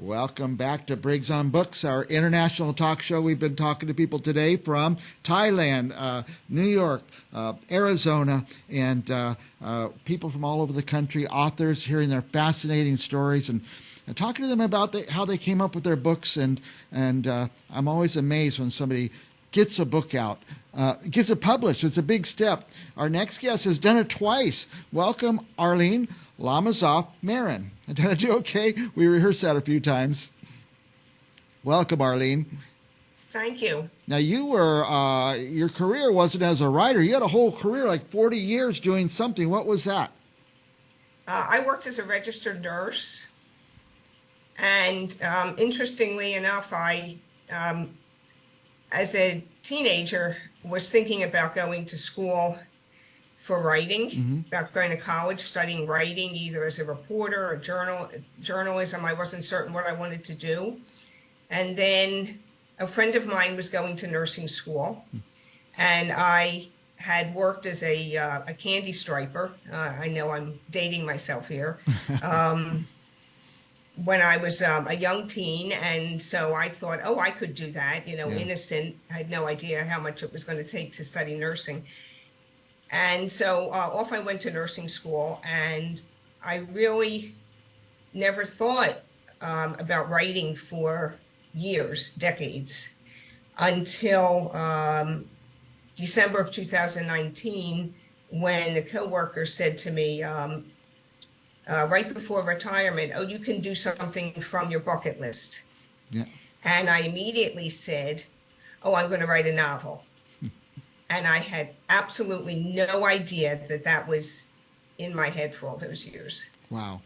Welcome back to Briggs on Books, our international talk show. We've been talking to people today from Thailand, New York, Arizona, and people from all over the country, authors, hearing their fascinating stories and talking to them about how they came up with their books. And I'm always amazed when somebody gets a book out, gets it published. It's a big step. Our next guest has done it twice. Welcome, Arlene. Lomazoff, Marron. Did I do okay? We rehearsed that a few times. Welcome, Arlene. Thank you. Now, you were, your career wasn't as a writer. You had a whole career, like 40 years doing something. What was that? I worked as a registered nurse. And interestingly enough, I, as a teenager, was thinking about going to school for writing, about going to college, studying writing, either as a reporter or journalism. I wasn't certain what I wanted to do. And then a friend of mine was going to nursing school, and I had worked as a candy striper. I know I'm dating myself here. When I was a young teen, and so I thought, oh, I could do that, innocent. I had no idea how much it was going to take to study nursing. And so off I went to nursing school, and I really never thought about writing for years, decades, until December of 2019, when a coworker said to me, right before retirement, oh, you can do something from your bucket list. Yeah. And I immediately said, oh, I'm going to write a novel. And I had absolutely no idea that that was in my head for all those years. Wow.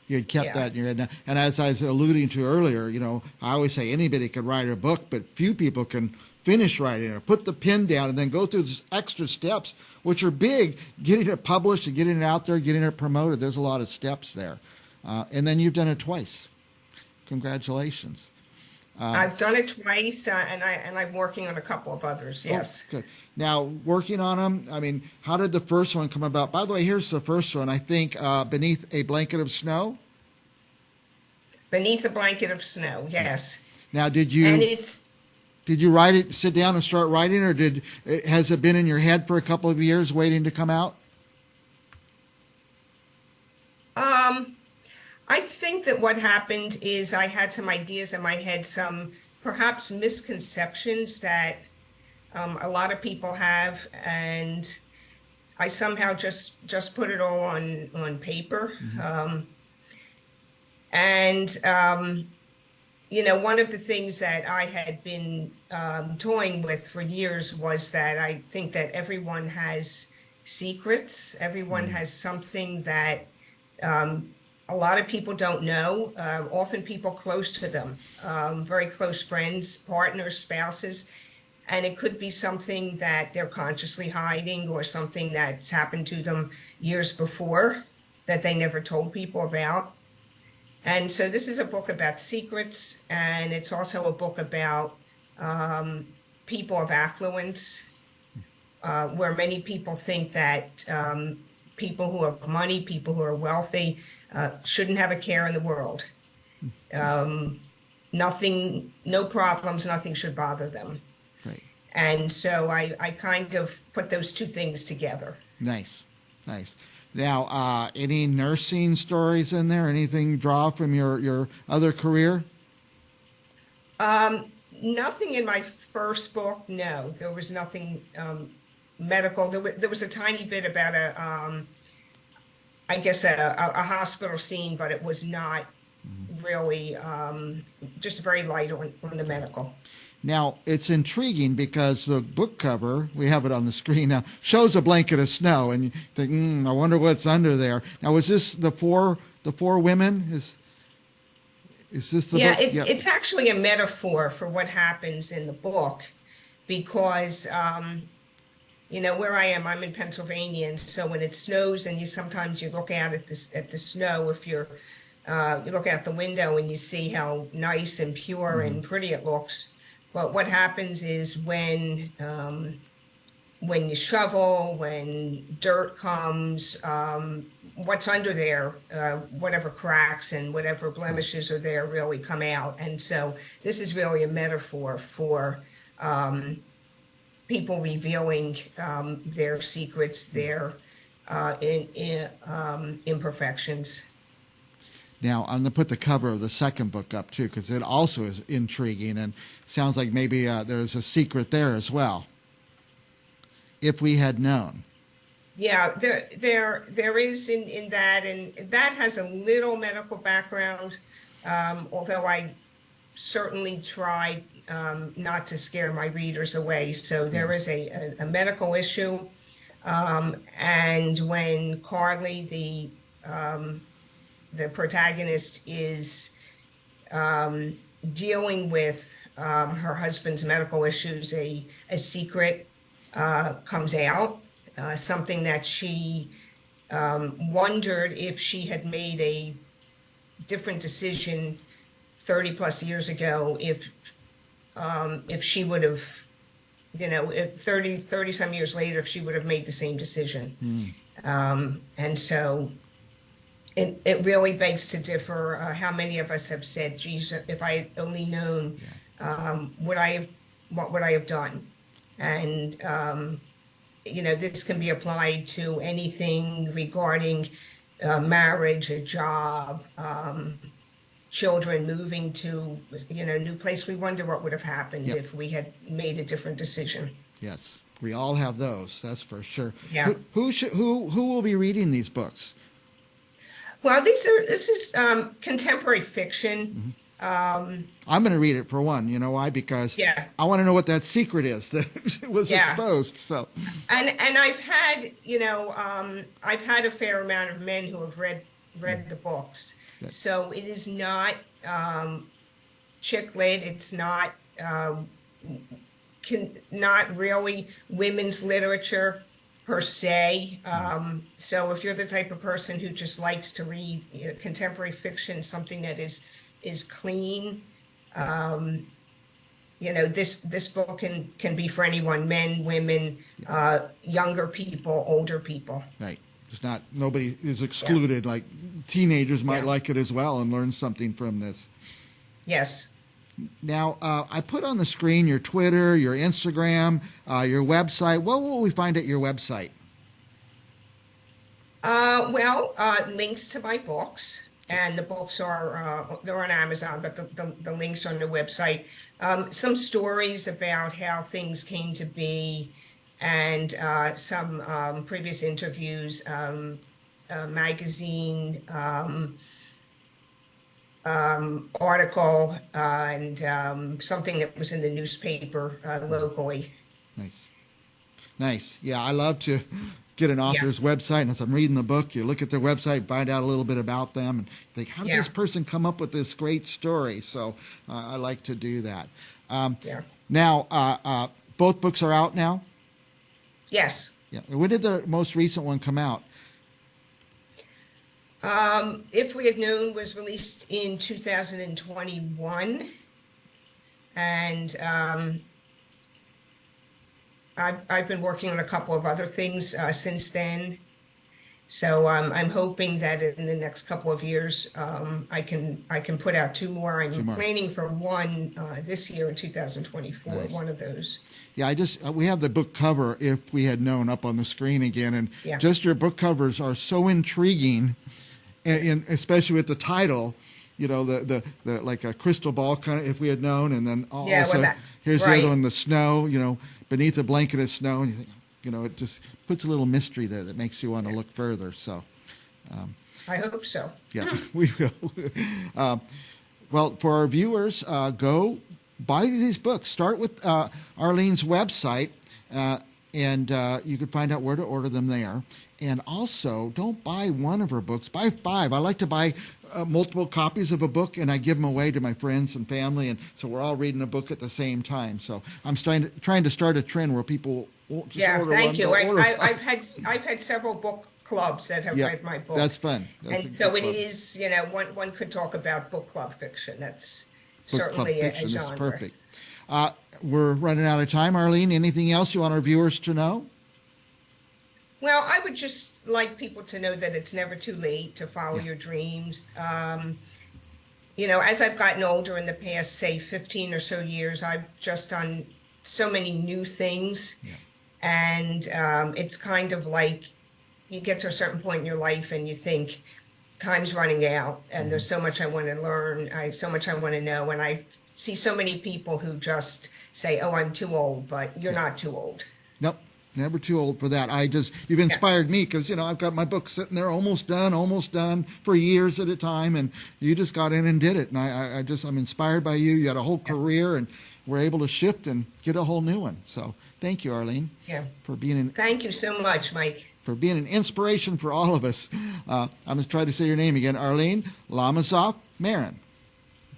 You had kept that in your head. And as I was alluding to earlier, I always say anybody can write a book, but few people can finish writing it, or put the pen down and then go through these extra steps, which are big, getting it published and getting it out there, getting it promoted. There's a lot of steps there. And then you've done it twice. Congratulations. I've done it twice, and I'm working on a couple of others, yes. Oh, good. Now, working on them, I mean, how did the first one come about? By the way, here's the first one, I think, Beneath a Blanket of Snow? Beneath a Blanket of Snow, yes. Now, did you write it, sit down and start writing, or has it been in your head for a couple of years waiting to come out? I think that what happened is I had some ideas in my head, some perhaps misconceptions that a lot of people have, and I somehow just put it all on paper. One of the things that I had been toying with for years was that I think that everyone has secrets. Everyone has something that a lot of people don't know, often people close to them, very close friends, partners, spouses, and it could be something that they're consciously hiding or something that's happened to them years before that they never told people about. And so this is a book about secrets, and it's also a book about people of affluence, where many people think that people who have money, people who are wealthy, shouldn't have a care in the world. No problems, nothing should bother them. Right. And so I kind of put those two things together. Nice. Now, any nursing stories in there? Anything draw from your other career? Nothing in my first book, no. There was nothing medical. There was a tiny bit about a hospital scene, but it was not really, just very light on the medical. Now, it's intriguing because the book cover, we have it on the screen now, shows a blanket of snow, and you think, I wonder what's under there. Now, was this the four women? Is this the book? It's actually a metaphor for what happens in the book, because where I am, I'm in Pennsylvania, and so when it snows and sometimes you look out at the snow, if you look out the window and you see how nice and pure and pretty it looks. But what happens is when when you shovel, when dirt comes, what's under there, whatever cracks and whatever blemishes are there really come out. And so this is really a metaphor for people revealing their secrets, their imperfections. Now, I'm going to put the cover of the second book up, too, because it also is intriguing and sounds like maybe there's a secret there as well. If we had known. Yeah, there is in that, and that has a little medical background, although I certainly try not to scare my readers away. So there is a medical issue, and when Carly, the protagonist, is dealing with her husband's medical issues, a secret comes out, something that she wondered if she had made a different decision 30 plus years ago, if she would have, if 30 some years later, if she would have made the same decision. And so it really begs to differ. How many of us have said, geez, if I had only known, what would I have done? And, this can be applied to anything regarding marriage, a job, children moving to, new place. We wonder what would have happened if we had made a different decision. Yes, we all have those, that's for sure. Yeah. Who will be reading these books? Well, this is contemporary fiction. Mm-hmm. I'm going to read it for one. You know why? Because I want to know what that secret is that was exposed. So, and I've had I've had a fair amount of men who have read the books. Yes. So it is not chick lit. It's not not really women's literature per se. So if you're the type of person who just likes to read contemporary fiction, something that is clean, this book can be for anyone: men, women, younger people, older people. Right. It's not, nobody is excluded. Like teenagers might like it as well and learn something from this. Yes. Now, I put on the screen your Twitter, your Instagram, your website. What will we find at your website? Links to my books, and the books are they're on Amazon, but the links are on the website. Some stories about how things came to be, and some previous interviews, magazine article, and something that was in the newspaper locally. Nice. Yeah, I love to get an author's website, and as I'm reading the book, you look at their website, find out a little bit about them, and think, how did this person come up with this great story? So I like to do that. Now, both books are out now? Yes. Yeah. When did the most recent one come out? If We Had Known was released in 2021, and I've been working on a couple of other things since then. So I'm hoping that in the next couple of years I can put out two more. I'm planning for one this year in 2024. Nice. One of those. Yeah, we have the book cover, If We Had Known, up on the screen again, and just your book covers are so intriguing, and especially with the title. The like a crystal ball kind of, If We Had Known, and then also here's the other one, the snow. Beneath a blanket of snow, and you think, it just puts a little mystery there that makes you want to look further. So, I hope so. Yeah, we will. Well, for our viewers, go buy these books. Start with Arlene's website, and you can find out where to order them there. And also, don't buy one of her books. Buy 5. I like to buy multiple copies of a book, and I give them away to my friends and family, and so we're all reading a book at the same time. So I'm trying to start a trend where people won't just order one. Thank you. I've had several book clubs that have read my book. That's fun. So it is, one could talk about book club fiction. That's certainly a genre. That's perfect. We're running out of time. Arlene, anything else you want our viewers to know? Well, I would just like people to know that it's never too late to follow Yeah. your dreams. You know, as I've gotten older in the past, say 15 or so years, I've just done so many new things. Yeah. And it's kind of like you get to a certain point in your life and you think, time's running out, and Mm-hmm. there's so much I want to learn, so much I want to know. And I see so many people who just say, oh, I'm too old, but you're Yeah. not too old. Nope. Never too old for that. You've Yeah. inspired me because, I've got my book sitting there almost done for years at a time. And you just got in and did it. And I'm inspired by you. You had a whole Yes. career and we're able to shift and get a whole new one. So thank you, Arlene, Yeah. for being Thank you so much, Mike. an inspiration for all of us. I'm going to try to say your name again. Arlene Lomazoff Marron.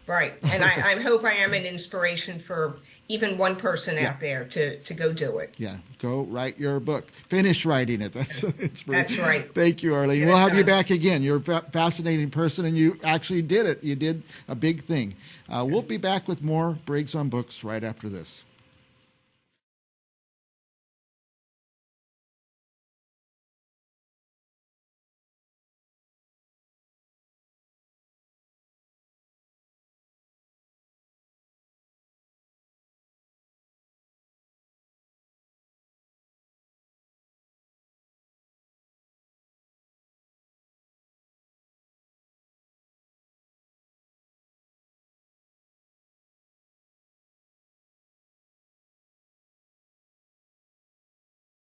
Right. And I hope I am an inspiration for even one person Yeah. out there to go do it. Yeah, go write your book. Finish writing it. That's inspiration. That's right. Thank you, Arlene. Get We'll it have you done. back again. You're a fascinating person, and you actually did it. You did a big thing. We'll be back with more Briggs on Books right after this.